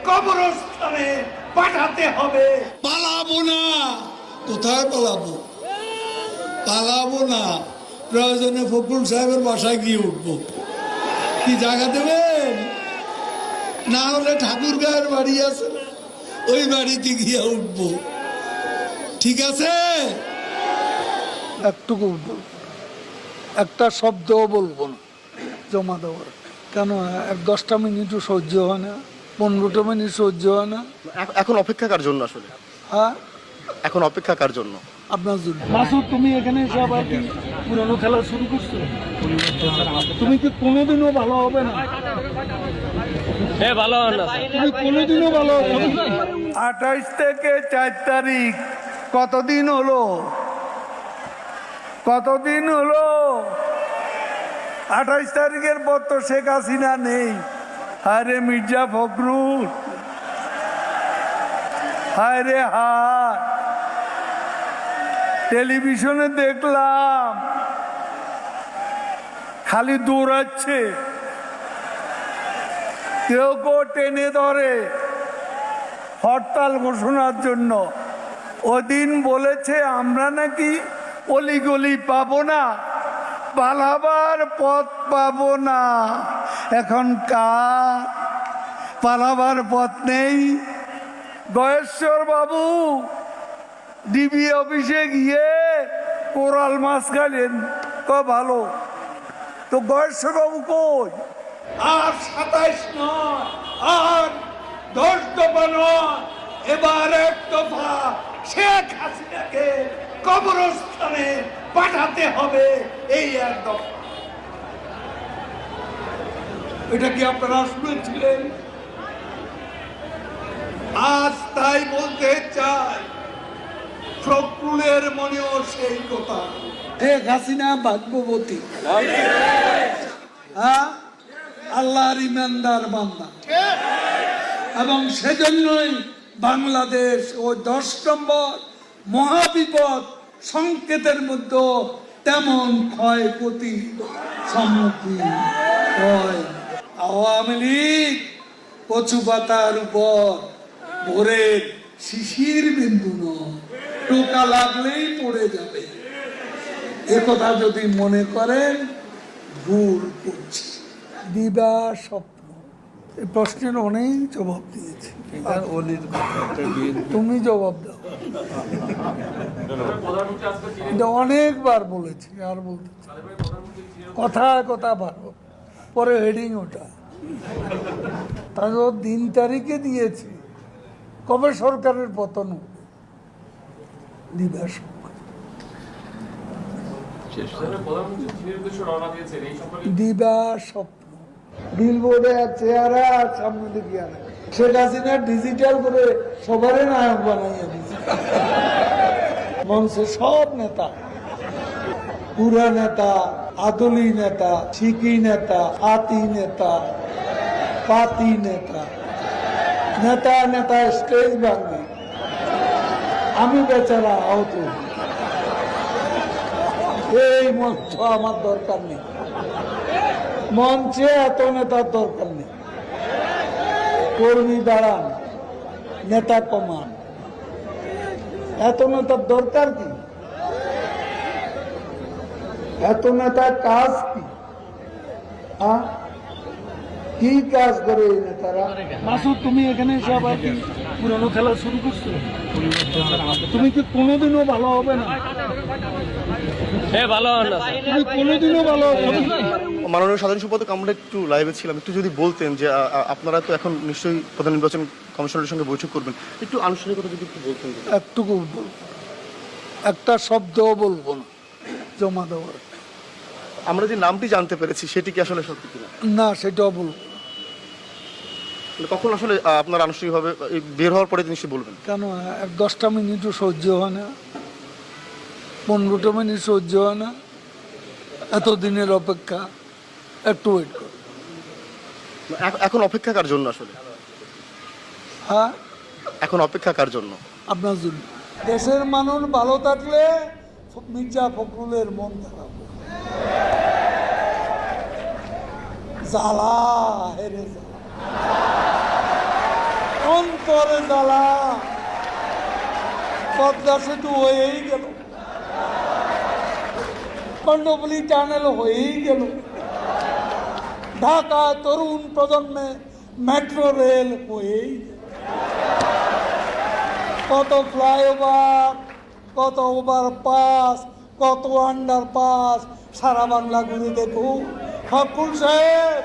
কবরস্থানে পাঠাতে হবে। পালাবো না। কোথায় পালাবো? পালাবো না। প্রয়োজনে ফখরুল সাহেবের বাসায় গিয়ে উঠবো। কি জায়গা দেবেন? না হলে ঠাকুর গায়ের বাড়ি আছে, ওই বাড়িতে গিয়ে উঠবো। ঠিক আছে? একটুকু একটা শব্দও বলবো না জমা দেওয়ার। কেন 10টা মিনিটও সহ্য হয় না, 15টা মিনিট সহ্য হয় না। এখন অপেক্ষা কার জন্য আসলে? হ্যাঁ, এখন অপেক্ষা কার জন্য? আপনার জন্য। মাসুদ, তুমি এখানে এসে আবার কি পুরনো খেলা শুরু করছো? তুমি কি কোনোদিনও ভালো হবে না? ভালো না তুমি কোনোদিনও ভালো হবে না। 28 থেকে 4 তারিখ কতদিন হলো? কতদিন হলো? 28 তারিখের পর তো শেখ হাসিনা নেই। আরে মির্জা ফখরুল, হায় রে হায়, টেলিভিশনে দেখলাম খালি দৌড়াচ্ছে, কেউ কেউ টেনে ধরে হরতাল ঘোষণার জন্য। ওদিন বলেছে আমরা নাকি অলিগলি পাবো না, পালাবার পথ পাবো না। এখন কার পালাবার পথ নেই? গয়েশ্বর বাবু ডিবি অফিসে গিয়ে কোরাল মাছ খাইলেন, ভালো তো। গয়েশ্বর বাবু কই? আর 27 নয়, আর 10 দফা নয়, এবার 1 দফা। শেখ হাসিনাকে কবরস্থানে পাঠাতে হবে, এই 1 দফা। এটা কি আপনারা শুনেছিলেন? আজ তাই বলতে চাই, ফখরুলের মনেও সেই কথা। শেখ হাসিনা ভাগ্যবতী, হ্যাঁ, আল্লাহর ইমানদার বান্দা, এবং সেজন্যই বাংলাদেশ ও 10 নম্বর মহাবিপদ সংকেতের মধ্যে তেমন ক্ষয়ক্ষতি সম্মুখীন হয়। আওয়ামী লীগ কচু পাতার উপর ভোরের শিশির বিন্দু নয়, টোকা লাগলেই পড়ে যাবে। একথা যদি মনে করেন ভুল করছি। দিবা স্বপ্ন, এই প্রশ্নের অনেক জবাব দিয়েছি, তুমি জবাব দাও। এটা অনেকবার বলেছি, আর বলতে কথায় কথা ভালো, পরে হেডিং ওটা। তারপর দিন তারিখে দিয়েছি কবে সরকারের পতন হবে। দিবা স্বপ্ন, দিবা স্বপ্ন, বিলবোর্ডে চেহারা আর সামনে দিকে আনে। শেখ হাসিনা ডিজিটাল করে সবারই নায়ক বানাইয়া দিচ্ছে। মঞ্চে সব নেতা, পুরা নেতা, আদলি নেতা, শিকি নেতা, আতি নেতা, পাতি নেতা, নেতা নেতা স্টেজ ভাঙি, আমি বেচারা আহত। এই মঞ্চ আমার দরকার নেই, মঞ্চে এত নেতার দরকার নেই। কর্মী দাঁড়ান, নেতা কমান, এত নেতার দরকার কি? এত নেতার কাজ কি? কি কাজ করে এই নেতারা? মাসুদ, তুমি এখানে এসে আবার কি পুরনো খেলা শুরু করছো? তুমি কি কোনোদিনও ভালো হবে না? ভালো না তুমি কোনোদিনও ভালো হবে না। মাননীয় সাধারণ সম্পাদক, আমরা একটু লাইভে ছিলাম, একটু যদি বলতেন যে আপনারা তো এখন নিশ্চয়ই প্রধান নির্বাচন কমিশনের সঙ্গে বৈঠক করবেন, একটু আনুষ্ঠানিকতা যদি একটু বলতেন। একটুকু একটা শব্দও বলবো না জমা দেওয়ার। আমরা যে নামটি জানতে পেরেছি সেটি কি আসলে সত্যি কিনা? না, সেটাও বলবো না। কখন আসলে আপনারা আনুষ্ঠানিকভাবে বের হওয়ার পরে নিশ্চয়ই বলবেন? কেন 10টা মিনিটও সহ্য হয় না, 15টা মিনিট সহ্য হয় না, এত দিনের অপেক্ষা, একটু ওয়েট করো। এখন অপেক্ষা কার জন্য আসলে? হ্যাঁ, এখন অপেক্ষা কার জন্য? আপনার জন্য। দেশের মানুষ ভালো থাকলে মির্জা ফখরুলের মন খারাপ, জ্বালা হেরে জ্বালা। পরে জ্বালা, পদ্মা সেতু হয়েই গেল, কর্ণফুলী টানেল হয়েই গেল, ঢাকা তরুণ প্রজন্মে মেট্রো রেল হয়েই গেল। কত ফ্লাইওভার, কত ওভারপাস, কত আন্ডারপাস, সারা বাংলা ঘুরে দেখুন। ফখরুল সাহেব,